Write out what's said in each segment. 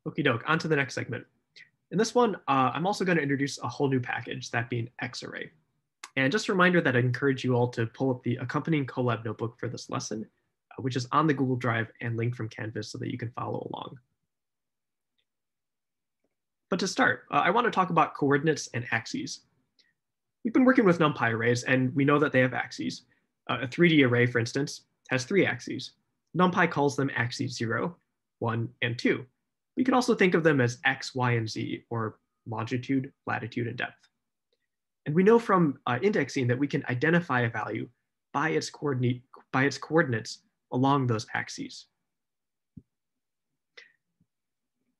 Okie doke, on to the next segment. In this one, I'm also going to introduce a whole new package, that being xarray. And just a reminder that I encourage you all to pull up the accompanying Colab notebook for this lesson, which is on the Google Drive and linked from Canvas so that you can follow along. But to start, I want to talk about coordinates and axes. We've been working with NumPy arrays, and we know that they have axes. A 3D array, for instance, has 3 axes. NumPy calls them axes 0, 1, and 2. We can also think of them as x, y, and z, or longitude, latitude, and depth. And we know from indexing that we can identify a value by its coordinates along those axes.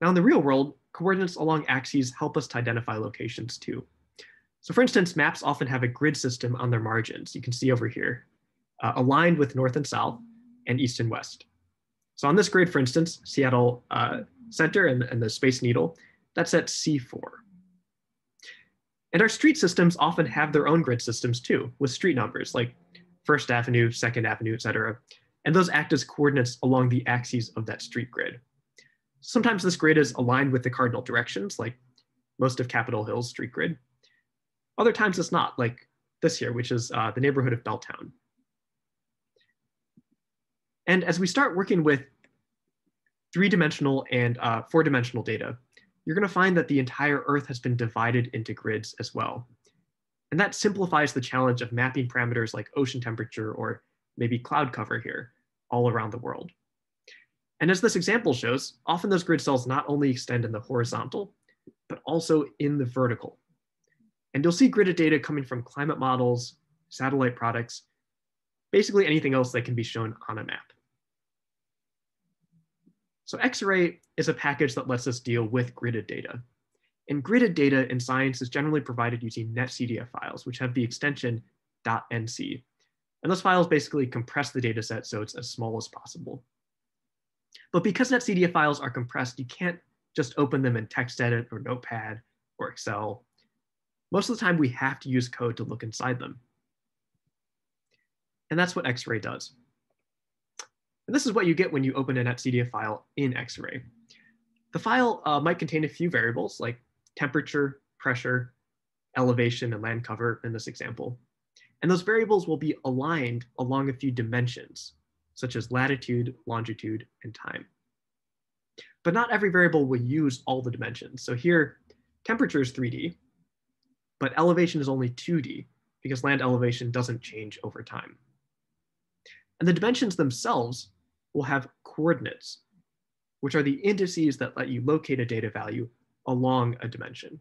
Now, in the real world, coordinates along axes help us to identify locations too. So for instance, maps often have a grid system on their margins. You can see over here, aligned with north and south and east and west. So on this grid, for instance, Seattle Center and the Space Needle, that's at C4. And our street systems often have their own grid systems too, with street numbers like First Avenue, Second Avenue, et cetera. And those act as coordinates along the axes of that street grid. Sometimes this grid is aligned with the cardinal directions, like most of Capitol Hill's street grid. Other times it's not, like this here, which is the neighborhood of Belltown. And as we start working with 3-dimensional and 4-dimensional data, you're going to find that the entire Earth has been divided into grids as well. And that simplifies the challenge of mapping parameters like ocean temperature or maybe cloud cover here all around the world. And as this example shows, often those grid cells not only extend in the horizontal, but also in the vertical. And you'll see gridded data coming from climate models, satellite products, basically anything else that can be shown on a map. So xarray is a package that lets us deal with gridded data. And gridded data in science is generally provided using netCDF files, which have the extension .nc. And those files basically compress the data set so it's as small as possible. But because netCDF files are compressed, you can't just open them in TextEdit or Notepad or Excel. Most of the time, we have to use code to look inside them. And that's what xarray does. And this is what you get when you open a netCDF file in xarray. The file might contain a few variables like temperature, pressure, elevation, and land cover in this example. And those variables will be aligned along a few dimensions, such as latitude, longitude, and time. But not every variable will use all the dimensions. So here, temperature is 3D, but elevation is only 2D because land elevation doesn't change over time. And the dimensions themselves will have coordinates, which are the indices that let you locate a data value along a dimension.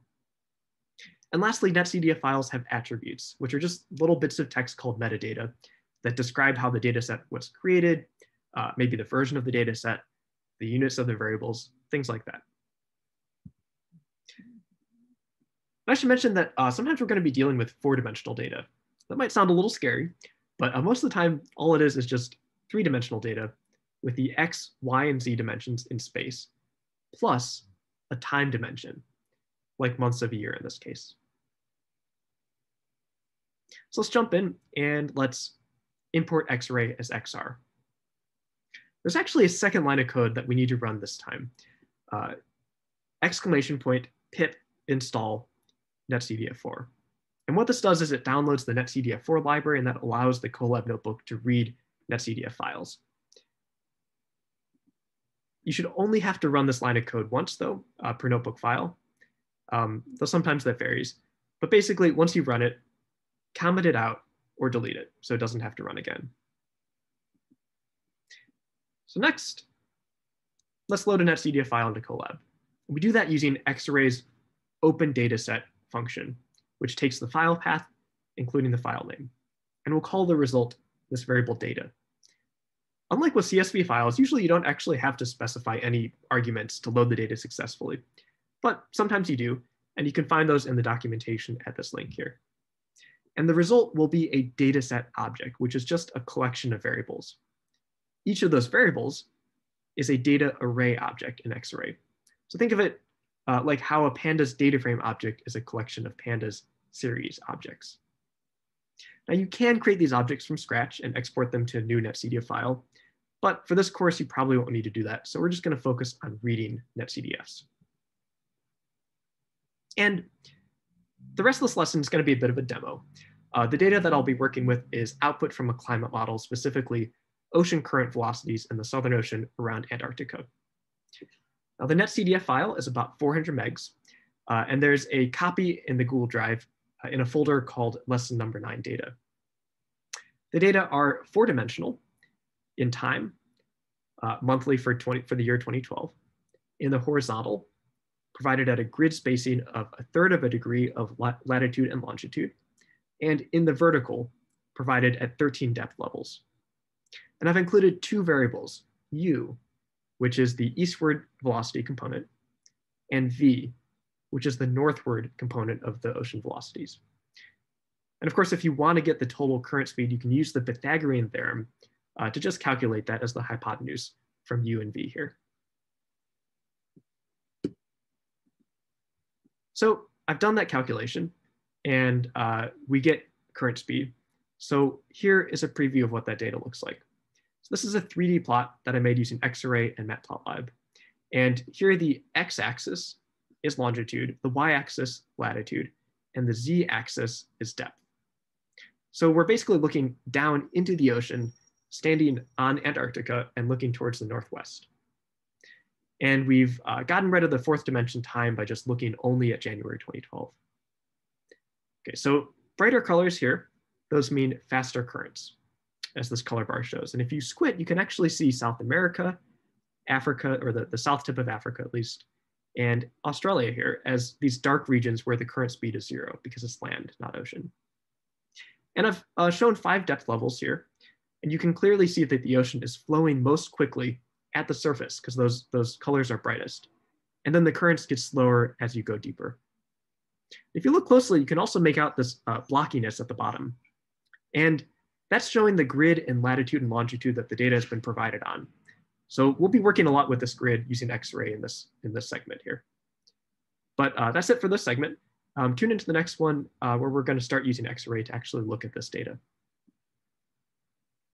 And lastly, netCDF files have attributes, which are just little bits of text called metadata that describe how the data set was created, maybe the version of the data set, the units of the variables, things like that. I should mention that sometimes we're going to be dealing with 4-dimensional data. That might sound a little scary, but most of the time, all it is just 3-dimensional data with the x, y, and z dimensions in space, plus a time dimension, like months of a year in this case. So let's jump in and let's import xarray as xr. There's actually a second line of code that we need to run this time. !pip install netCDF4. And what this does is it downloads the netCDF4 library, and that allows the Colab notebook to read netCDF files. You should only have to run this line of code once, though, per notebook file, though sometimes that varies. But basically, once you run it, comment it out or delete it, so it doesn't have to run again. So next, let's load a netCDF file into Colab. We do that using xarray's open dataset function, which takes the file path, including the file name. And we'll call the result this variable data. Unlike with CSV files, usually you don't actually have to specify any arguments to load the data successfully, but sometimes you do, and you can find those in the documentation at this link here. And the result will be a dataset object, which is just a collection of variables. Each of those variables is a data array object in xarray. So think of it like how a pandas data frame object is a collection of pandas series objects. Now you can create these objects from scratch and export them to a new netCDF file, But for this course, you probably won't need to do that. So we're just going to focus on reading netCDFs. And the rest of this lesson is going to be a bit of a demo. The data that I'll be working with is output from a climate model, specifically ocean current velocities in the Southern Ocean around Antarctica. Now, the netCDF file is about 400 megs, and there's a copy in the Google Drive in a folder called lesson number 9 data. The data are 4-dimensional in time, monthly for the year 2012, in the horizontal, provided at a grid spacing of 1/3 of a degree of latitude and longitude, and in the vertical, provided at 13 depth levels. And I've included 2 variables, u, which is the eastward velocity component, and v, which is the northward component of the ocean velocities. And of course, if you want to get the total current speed, you can use the Pythagorean theorem to just calculate that as the hypotenuse from u and v here. So I've done that calculation, and we get current speed. So here is a preview of what that data looks like. So this is a 3D plot that I made using xarray and Matplotlib. And here the x-axis is longitude, the y-axis latitude, and the z-axis is depth. So we're basically looking down into the ocean, standing on Antarctica and looking towards the northwest. And we've gotten rid of the 4th dimension time by just looking only at January 2012. Okay, so brighter colors here, those mean faster currents, as this color bar shows. And if you squint, you can actually see South America, Africa, or the south tip of Africa at least, and Australia here as these dark regions where the current speed is 0 because it's land, not ocean. And I've shown 5 depth levels here, and you can clearly see that the ocean is flowing most quickly at the surface because those colors are brightest. And then the currents get slower as you go deeper. If you look closely, you can also make out this blockiness at the bottom. And that's showing the grid and latitude and longitude that the data has been provided on. So we'll be working a lot with this grid using xarray in this segment here. But that's it for this segment. Tune into the next one where we're going to start using xarray to actually look at this data.